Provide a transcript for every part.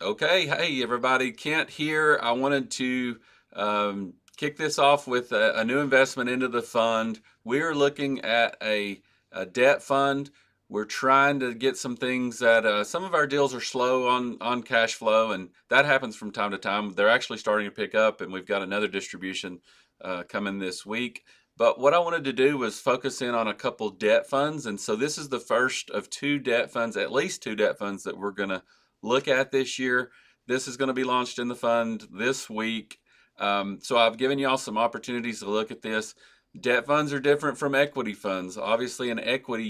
Okay, hey everybody, Kent here. I wanted to kick this off with a new investment into the fund. We're looking at a debt fund. We're trying to get some things that some of our deals are slow on cash flow, and that happens from time to time. They're actually starting to pick up, and we've got another distribution coming this week. But what I wanted to do was focus in on a couple debt funds, and so this is the first of two debt funds, at least two debt funds that we're going to look at this year. This is going to be launched in the fund this week. So I've given y'all some opportunities to look at this. Debt funds are different from equity funds. Obviously, in equity,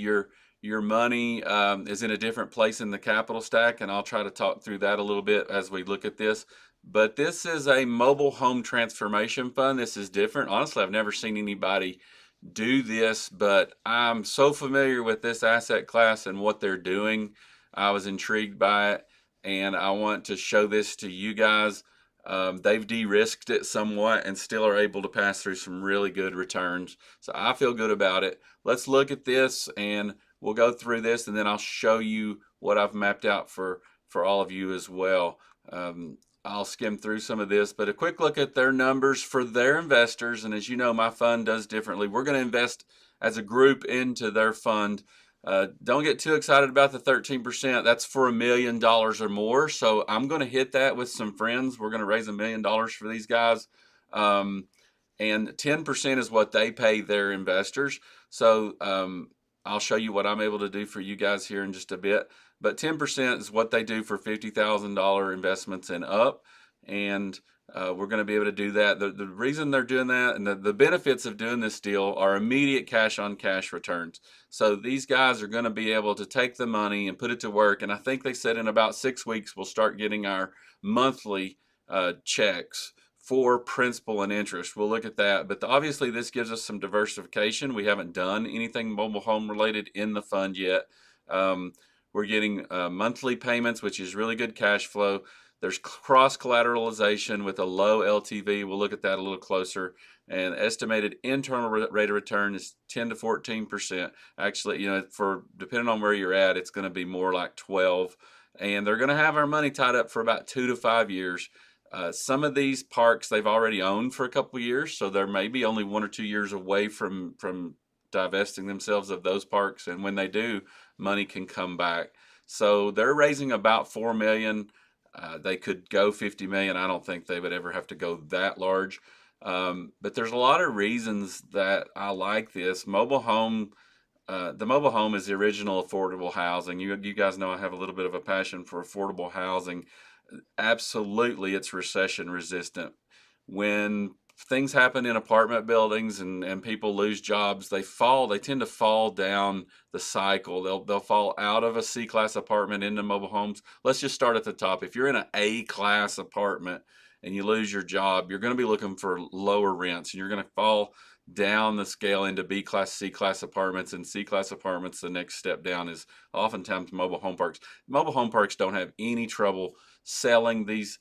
your money is in a different place in the capital stack, and I'll try to talk through that a little bit as we look at this. But this is a mobile home transformation fund. This is different. Honestly, I've never seen anybody do this, but I'm so familiar with this asset class and what they're doing. I was intrigued by it, and I want to show this to you guys. They've de-risked it somewhat and still are able to pass through some really good returns. So I feel good about it. Let's look at this and we'll go through this, and then I'll show you what I've mapped out for all of you as well. I'll skim through some of this, but a quick look at their numbers for their investors. And as you know, my fund does differently. We're going to invest as a group into their fund. Don't get too excited about the 13%. That's for $1 million or more. So I'm going to hit that with some friends. We're going to raise $1 million for these guys. And 10% is what they pay their investors. So I'll show you what I'm able to do for you guys here in just a bit. But 10% is what they do for $50,000 investments and up. And we're going to be able to do that. The reason they're doing that and the benefits of doing this deal are immediate cash on cash returns. So these guys are going to be able to take the money and put it to work. And I think they said in about 6 weeks, we'll start getting our monthly checks for principal and interest. We'll look at that. But obviously, this gives us some diversification. We haven't done anything mobile home related in the fund yet. We're getting monthly payments, which is really good cash flow. There's cross collateralization with a low LTV. We'll look at that a little closer. And estimated internal rate of return is 10 to 14%. Actually, for depending on where you're at, it's going to be more like 12. And they're going to have our money tied up for about 2 to 5 years. Some of these parks they've already owned for a couple of years, so they're maybe only 1 or 2 years away from divesting themselves of those parks. And when they do, money can come back. So they're raising about 4 million. They could go 50 million. I don't think they would ever have to go that large. But there's a lot of reasons that I like this mobile home. The mobile home is the original affordable housing. You guys know I have a little bit of a passion for affordable housing. Absolutely, it's recession resistant. When things happen in apartment buildings and people lose jobs, they tend to fall down the cycle. They'll fall out of a C-class apartment into mobile homes. Let's just start at the top. If you're in an A-class apartment and you lose your job, you're going to be looking for lower rents, and you're going to fall down the scale into B-class, C-class apartments, and C-class apartments. The next step down is oftentimes mobile home parks. Mobile home parks don't have any trouble selling these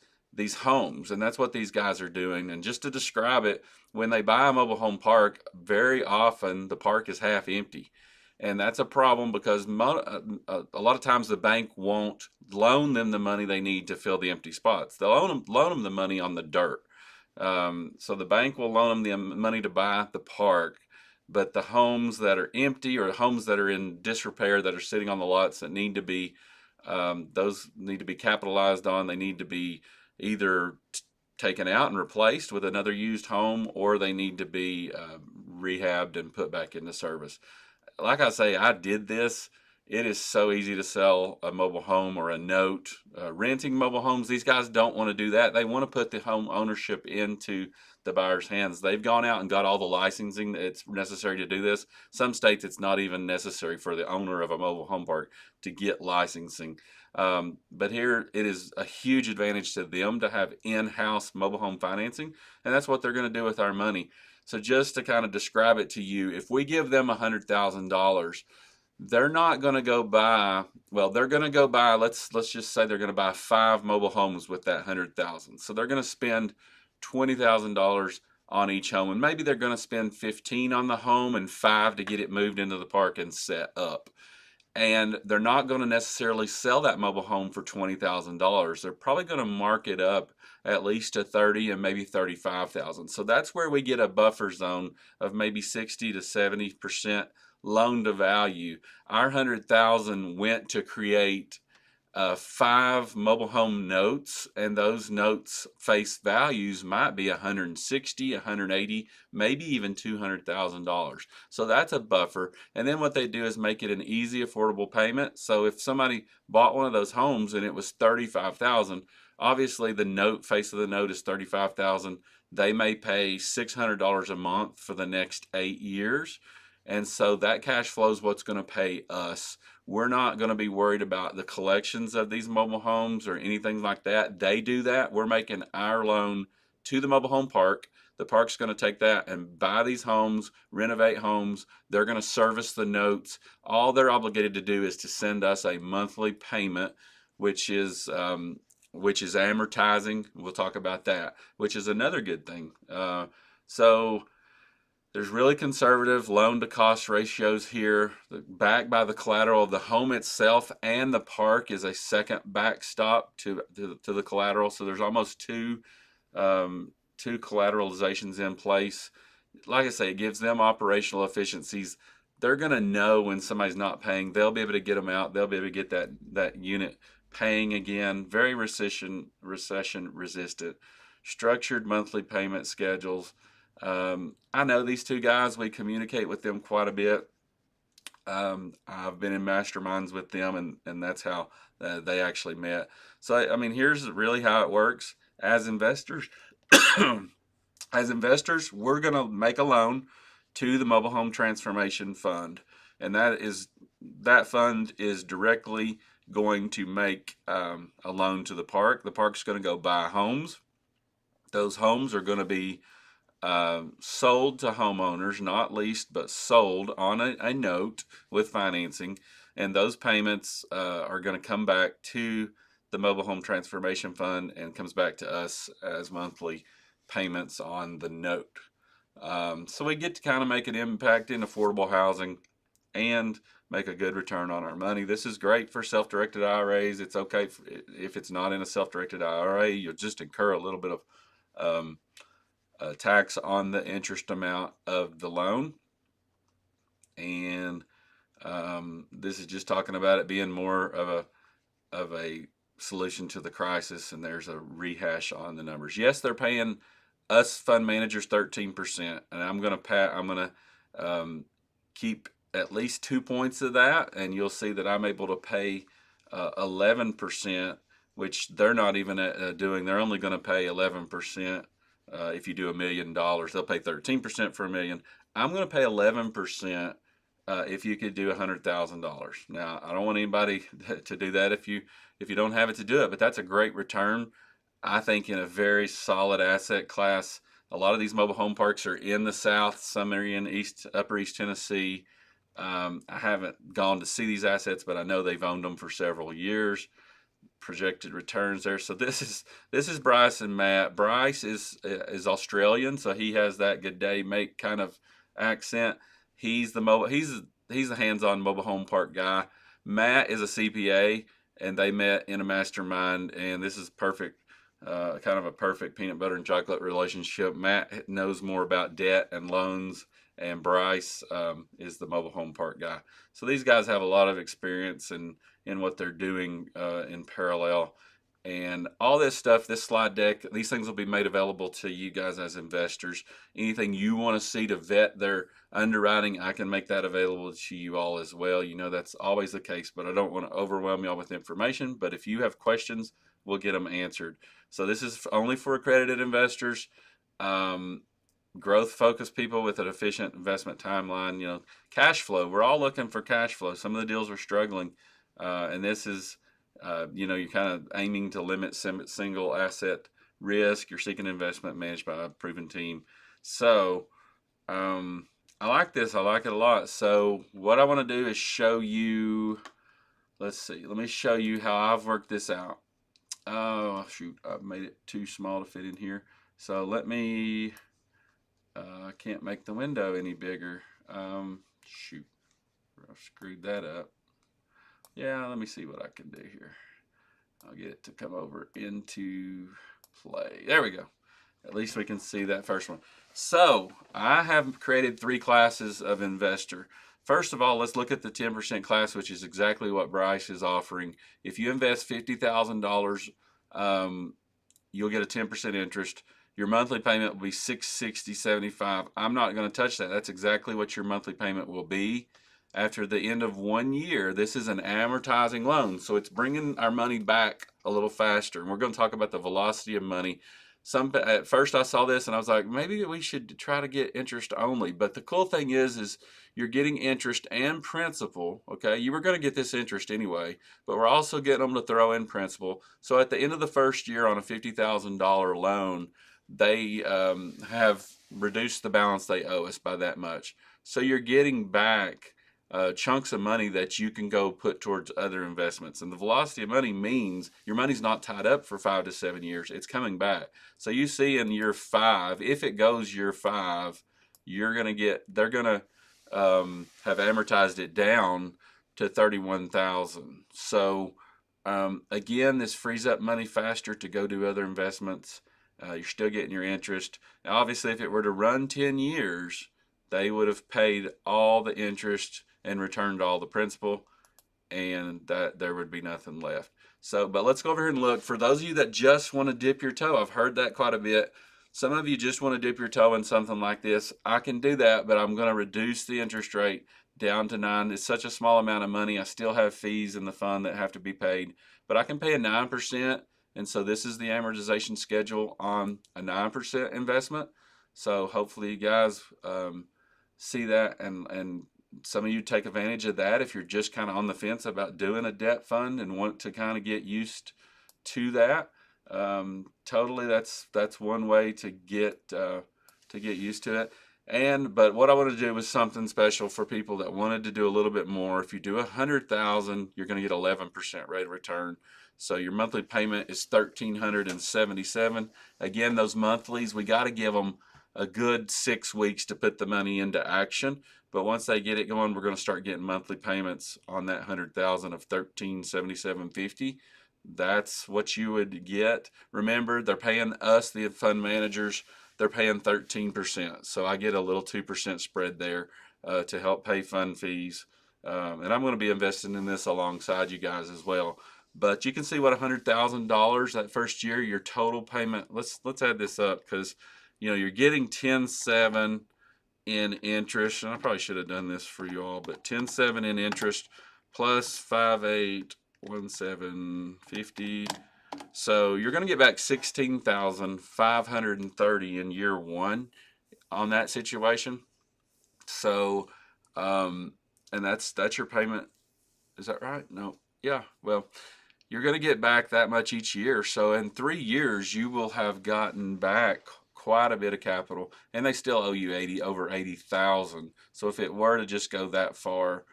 homes, and that's what these guys are doing. And just to describe it, when they buy a mobile home park, very often the park is half empty, and that's a problem because a lot of times the bank won't loan them the money they need to fill the empty spots. They'll loan them the money on the dirt. So the bank will loan them the money to buy the park, but the homes that are empty or homes that are in disrepair that are sitting on the lots that need to be those need to be capitalized on. They need to be either taken out and replaced with another used home, or they need to be rehabbed and put back into service. Like I say, I did this. It is so easy to sell a mobile home or a note. Renting mobile homes, these guys don't want to do that. They want to put the home ownership into the buyer's hands. They've gone out and got all the licensing that's necessary to do this. Some states, it's not even necessary for the owner of a mobile home park to get licensing. But here, it is a huge advantage to them to have in-house mobile home financing, and that's what they're going to do with our money. So just to kind of describe it to you, if we give them $100,000, they're not going to go buy, well, they're going to go buy, let's just say they're going to buy 5 mobile homes with that 100,000. So they're going to spend $20,000 on each home, and maybe they're going to spend 15 on the home and 5 to get it moved into the park and set up. and they're not going to necessarily sell that mobile home for $20,000. They're probably going to mark it up at least to 30 and maybe 35,000. So that's where we get a buffer zone of maybe 60 to 70% loan to value. Our 100,000 went to create 5 mobile home notes, and those notes face values might be 160, 180, maybe even $200,000. So that's a buffer. And then what they do is make it an easy, affordable payment. So if somebody bought one of those homes and it was 35,000, obviously the note face of the note is 35,000. They may pay $600 a month for the next 8 years. And so that cash flow is what's going to pay us. We're not going to be worried about the collections of these mobile homes or anything like that. They do that. We're making our loan to the mobile home park. The park's going to take that and buy these homes, renovate homes. They're going to service the notes. All they're obligated to do is to send us a monthly payment, which is amortizing. We'll talk about that, which is another good thing. So there's really conservative loan to cost ratios here, backed by the collateral of the home itself, and the park is a second backstop to the collateral. So there's almost two collateralizations in place. Like I say, it gives them operational efficiencies. They're going to know when somebody's not paying. They'll be able to get them out. They'll be able to get that unit paying again. Very recession resistant. Structured monthly payment schedules. I know these two guys. We communicate with them quite a bit. I've been in masterminds with them, and that's how they actually met. So, I mean, here's really how it works. As investors, we're going to make a loan to the Mobile Home Transformation Fund, and that fund is directly going to make a loan to the park. The park's going to go buy homes. Those homes are going to be sold to homeowners, not leased, but sold on a note with financing. And those payments are going to come back to the Mobile Home Transformation Fund and comes back to us as monthly payments on the note. So we get to kind of make an impact in affordable housing and make a good return on our money. This is great for self-directed IRAs. It's okay if it's not in a self-directed IRA. You'll just incur a little bit of tax on the interest amount of the loan. And this is just talking about it being more of a solution to the crisis, and there's a rehash on the numbers. Yes, they're paying us fund managers 13%, and I'm gonna keep at least 2 points of that, and you'll see that I'm able to pay 11%, which they're not even doing. They're only going to pay 11%. If you do $1 million, they'll pay 13% for $1 million. I'm going to pay 11% if you could do $100,000. Now, I don't want anybody to do that if you don't have it to do it, but that's a great return. I think in a very solid asset class. A lot of these mobile home parks are in the South. Some are in upper East Tennessee. I haven't gone to see these assets, but I know they've owned them for several years. Projected returns there. So this is Bryce and Matt. Bryce is Australian, so he has that good day mate kind of accent. He's the hands-on mobile home park guy. Matt is a CPA, and they met in a mastermind, and this is perfect. Kind of a perfect peanut butter and chocolate relationship. Matt knows more about debt and loans, and Bryce is the mobile home park guy. So these guys have a lot of experience in what they're doing in parallel. And all this stuff, this slide deck, these things will be made available to you guys as investors. Anything you want to see to vet their underwriting, I can make that available to you all as well. You know, that's always the case, but I don't want to overwhelm y'all with information. But if you have questions, we'll get them answered. So this is only for accredited investors, growth focused people with an efficient investment timeline. You know, cash flow. We're all looking for cash flow. Some of the deals are struggling, and this is, you're kind of aiming to limit single asset risk. You're seeking investment managed by a proven team. So I like this. I like it a lot. So what I want to do is show you. Let's see. Let me show you how I've worked this out. Oh, shoot. I've made it too small to fit in here. So let me, I can't make the window any bigger. Shoot. I screwed that up. Yeah, let me see what I can do here. I'll get it to come over into play. There we go. At least we can see that first one. So I have created three classes of investor. First of all, let's look at the 10% class, which is exactly what Bryce is offering. If you invest $50,000, you'll get a 10% interest. Your monthly payment will be $660.75. I'm not going to touch that. That's exactly what your monthly payment will be after the end of 1 year. This is an amortizing loan, so it's bringing our money back a little faster. And we're going to talk about the velocity of money. At first I saw this and I was like, maybe we should try to get interest only. But the cool thing is you're getting interest and principal. Okay, you were going to get this interest anyway, but we're also getting them to throw in principal. So at the end of the first year on a $50,000 loan, they have reduced the balance they owe us by that much. So you're getting back chunks of money that you can go put towards other investments. And the velocity of money means your money's not tied up for 5 to 7 years. It's coming back. So you see in year 5, if it goes year 5, they're going to have amortized it down to 31,000. So again, this frees up money faster to go do other investments. You're still getting your interest. Now, obviously, if it were to run 10 years, they would have paid all the interest and returned all the principal, and that there would be nothing left. So, but let's go over here and look. For those of you that just want to dip your toe, I've heard that quite a bit. Some of you just want to dip your toe in something like this. I can do that, but I'm going to reduce the interest rate down to 9. It's such a small amount of money. I still have fees in the fund that have to be paid, but I can pay a 9%. And so this is the amortization schedule on a 9% investment. So hopefully you guys see that, and some of you take advantage of that if you're just kind of on the fence about doing a debt fund and want to kind of get used to that. Totally, that's one way to get used to it. But what I want to do was something special for people that wanted to do a little bit more. If you do 100,000, you're going to get 11% rate of return. So your monthly payment is $1,377. Again, those monthlies, we got to give them a good 6 weeks to put the money into action. But once they get it going, we're going to start getting monthly payments on that 100,000 of $1,377.50. That's what you would get. Remember, they're paying us, the fund managers, they're paying 13%. So I get a little 2% spread there to help pay fund fees. And I'm going to be investing in this alongside you guys as well. But you can see what $100,000 that first year, your total payment. Let's add this up, because you're getting 10.7 in interest, and I probably should have done this for you all, but 10.7 in interest plus 5,817.50. So you're going to get back 16,530 in year 1 on that situation. So, and that's your payment. Is that right? No. Yeah. Well, you're going to get back that much each year. So in 3 years, you will have gotten back quite a bit of capital, and they still owe you over 80,000. So if it were to just go that far,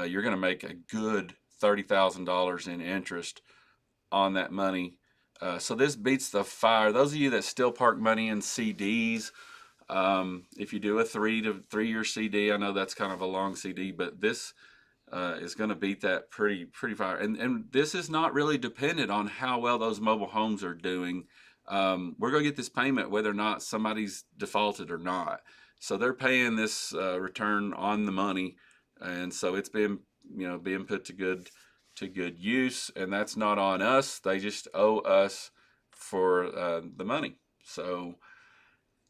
you're going to make a good $30,000 in interest on that money. So this beats the fire. Those of you that still park money in CDs, if you do a 3-year CD, I know that's kind of a long CD, but this is going to beat that pretty fire. And this is not really dependent on how well those mobile homes are doing. We're going to get this payment whether or not somebody's defaulted or not. So they're paying this return on the money, and so it's been being put to good use, and that's not on us. They just owe us for the money. So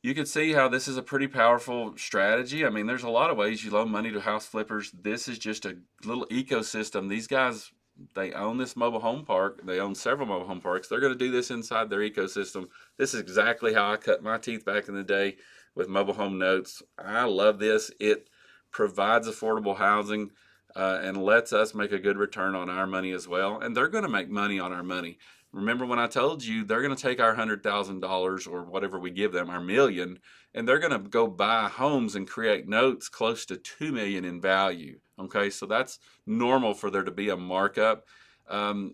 you can see how this is a pretty powerful strategy. I mean, there's a lot of ways you loan money to house flippers. This is just a little ecosystem. These guys, they own this mobile home park. They own several mobile home parks. They're going to do this inside their ecosystem. This is exactly how I cut my teeth back in the day with mobile home notes. I love this. It provides affordable housing and lets us make a good return on our money as well. And they're going to make money on our money. Remember when I told you they're going to take our $100,000 or whatever we give them, our million, and they're going to go buy homes and create notes close to $2 million in value. Okay, so that's normal for there to be a markup. And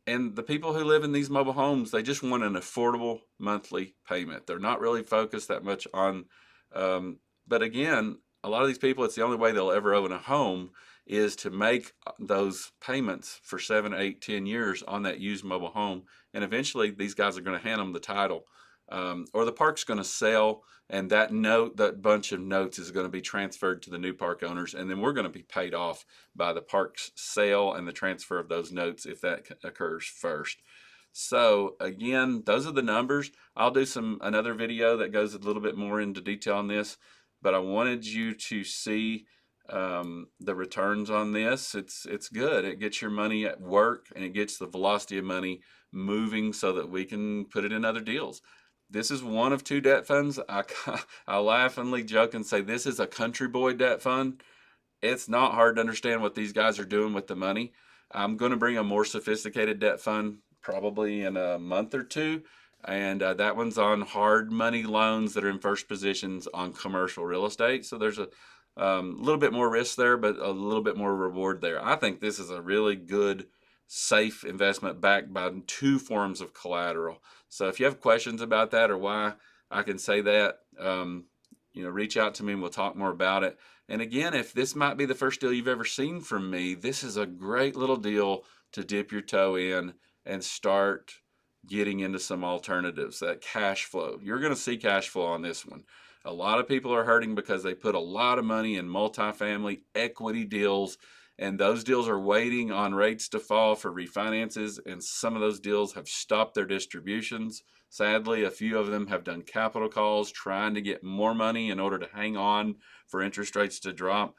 the people who live in these mobile homes, they just want an affordable monthly payment. They're not really focused that much on, but again, a lot of these people, it's the only way they'll ever own a home is to make those payments for 7, 8, 10 years on that used mobile home. And eventually these guys are going to hand them the title, or the park's going to sell, and that note, that bunch of notes is going to be transferred to the new park owners. And then we're going to be paid off by the park's sale and the transfer of those notes if that occurs first. So again, those are the numbers. I'll do another video that goes a little bit more into detail on this, but I wanted you to see the returns on this. It's good. It gets your money at work, and it gets the velocity of money moving so that we can put it in other deals. This is one of 2 debt funds. I laughingly joke and say this is a country boy debt fund. It's not hard to understand what these guys are doing with the money. I'm going to bring a more sophisticated debt fund probably in a month or 2. And that one's on hard money loans that are in first positions on commercial real estate. So there's a little bit more risk there, but a little bit more reward there. I think this is a really good, safe investment backed by 2 forms of collateral. So if you have questions about that or why I can say that, reach out to me and we'll talk more about it. And again, if this might be the first deal you've ever seen from me, this is a great little deal to dip your toe in and start getting into some alternatives. That cash flow, you're going to see cash flow on this one. A lot of people are hurting because they put a lot of money in multifamily equity deals, and those deals are waiting on rates to fall for refinances, and some of those deals have stopped their distributions. Sadly, a few of them have done capital calls trying to get more money in order to hang on for interest rates to drop.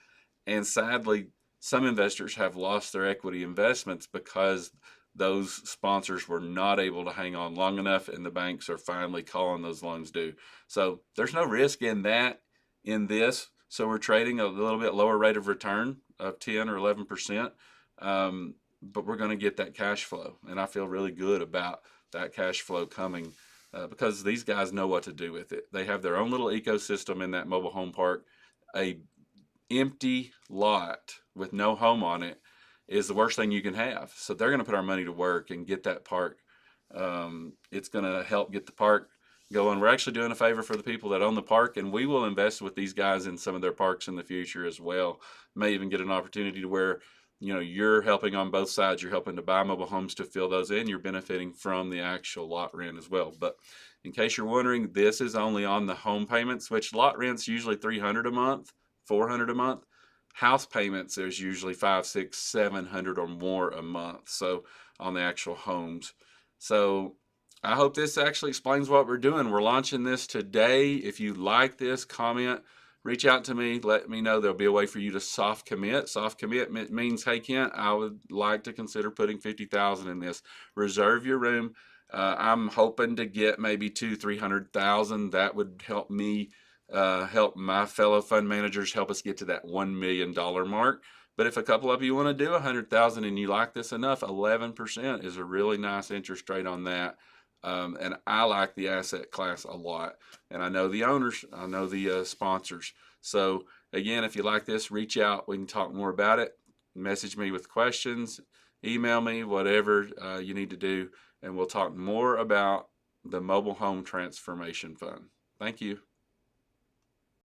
And sadly, some investors have lost their equity investments because those sponsors were not able to hang on long enough, and the banks are finally calling those loans due. So there's no risk in this. So we're trading a little bit lower rate of return of 10 or 11%, but we're going to get that cash flow, and I feel really good about that cash flow coming because these guys know what to do with it. They have their own little ecosystem in that mobile home park. A empty lot with no home on it is the worst thing you can have. So they're going to put our money to work and get that park. It's going to help get the park going. We're actually doing a favor for the people that own the park, and we will invest with these guys in some of their parks in the future as well. May even get an opportunity to where you're helping on both sides. You're helping to buy mobile homes to fill those in. You're benefiting from the actual lot rent as well. But in case you're wondering, this is only on the home payments, which lot rent's usually $300 a month, $400 a month. House payments, there's usually $500, $600, $700 or more a month. So on the actual homes. So I hope this actually explains what we're doing. We're launching this today. If you like this, comment, reach out to me. Let me know. There'll be a way for you to soft commit. Soft commit means, hey, Kent, I would like to consider putting $50,000 in this. Reserve your room. I'm hoping to get maybe $200,000-$300,000. That would help me help my fellow fund managers, help us get to that $1 million mark. But if a couple of you want to do $100,000 and you like this enough, 11% is a really nice interest rate on that. And I like the asset class a lot. And I know the owners, I know the sponsors. So again, if you like this, reach out. We can talk more about it. Message me with questions, email me, whatever you need to do. And we'll talk more about the Mobile Home Transformation Fund. Thank you.